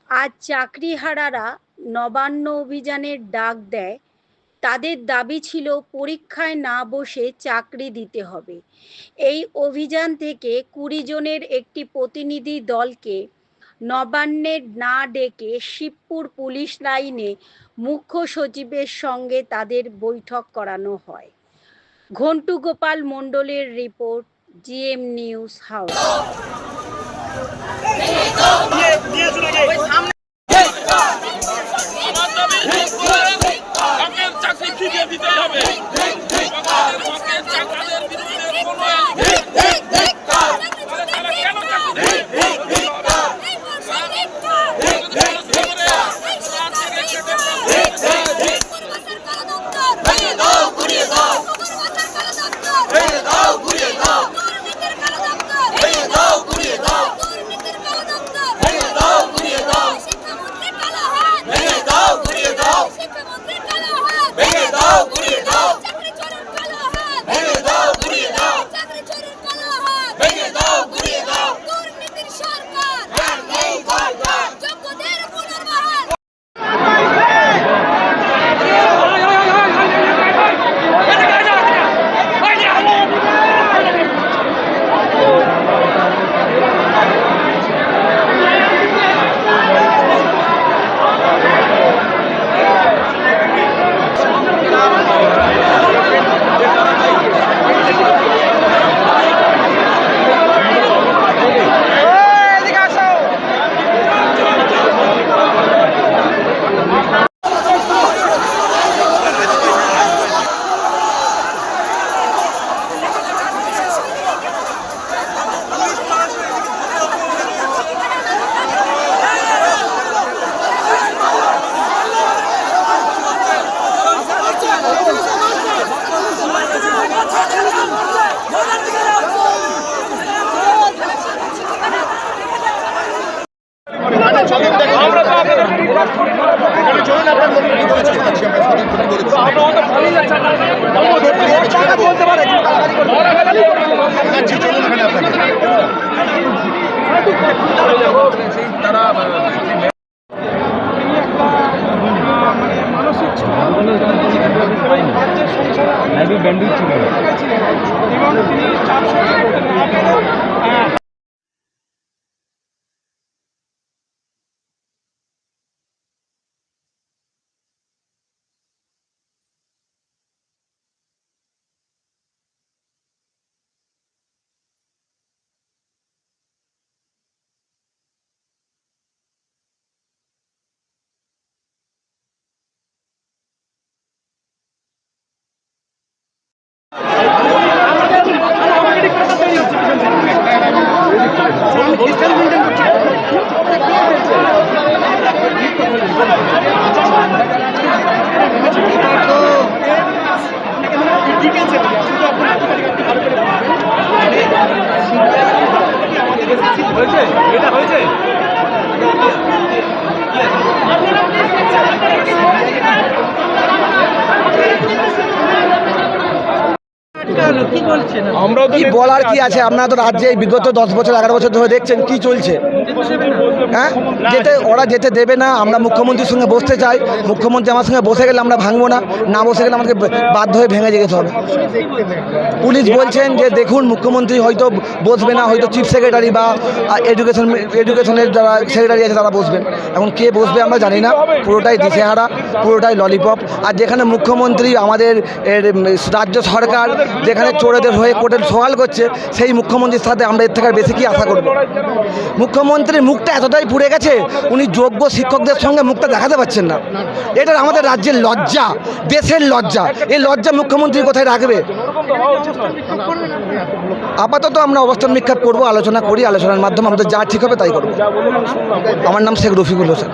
আজ চাকরিহারারা নবান্ন অভিযানের ডাক দেয়। তাদের দাবি ছিল পরীক্ষায় না বসে চাকরি দিতে হবে। এই অভিযান থেকে ২০ জনের একটি প্রতিনিধি দলকে নবান্নে না ডেকে শিবপুর পুলিশ লাইনে মুখ্য সচিবের সঙ্গে তাদের বৈঠক করানো হয়। ঘন্টু গোপাল মণ্ডলের রিপোর্ট, জিএম নিউজ হাউস। কি বলার কি আছে? আপনারা তো রাজ্যে বিগত 10 বছর 11 বছর ধরে দেখছেন কি চলছে। হ্যাঁ, ওরা যেতে দেবে না। আমরা মুখ্যমন্ত্রীর সঙ্গে বসতে চাই, মুখ্যমন্ত্রী আমার সঙ্গে বসে গেলে আমরা ভাঙবো না, না বসে গেলে আমাকে বাধ্য হয়ে ভেঙে যেতে হবে। পুলিশ বলছেন যে দেখুন মুখ্যমন্ত্রী হয়তো বসবে না, হয়তো চিফ সেক্রেটারি বা এডুকেশনের যারা সেক্রেটারি আছে তারা বসবেন। এখন কে বসবে আমরা জানি না। পুরোটাই দিশেহারা, পুরোটাই ললিপপ। আর যেখানে মুখ্যমন্ত্রী আমাদের রাজ্য সরকার যেখানে চোরেদের হয়ে কোর্টে সওয়াল করছে, সেই মুখ্যমন্ত্রীর সাথে আমরা এর থেকে বেশি কি আশা করব? মুখ্যমন্ত্রীর মুখটা এতটাই পুড়ে গেছে, উনি যোগ্য শিক্ষকদের সঙ্গে মুখটা দেখাতে পারছেন না। এটা আমাদের রাজ্যের লজ্জা, দেশের লজ্জা। এই লজ্জা মুখ্যমন্ত্রী কোথায় রাখবে? আপাতত আমরা অবস্থান বিক্ষোভ করবো, আলোচনা করি, আলোচনার মাধ্যমে আমাদের যা ঠিক হবে তাই করবো। আমার নাম শেখ রফিকুল হোসেন।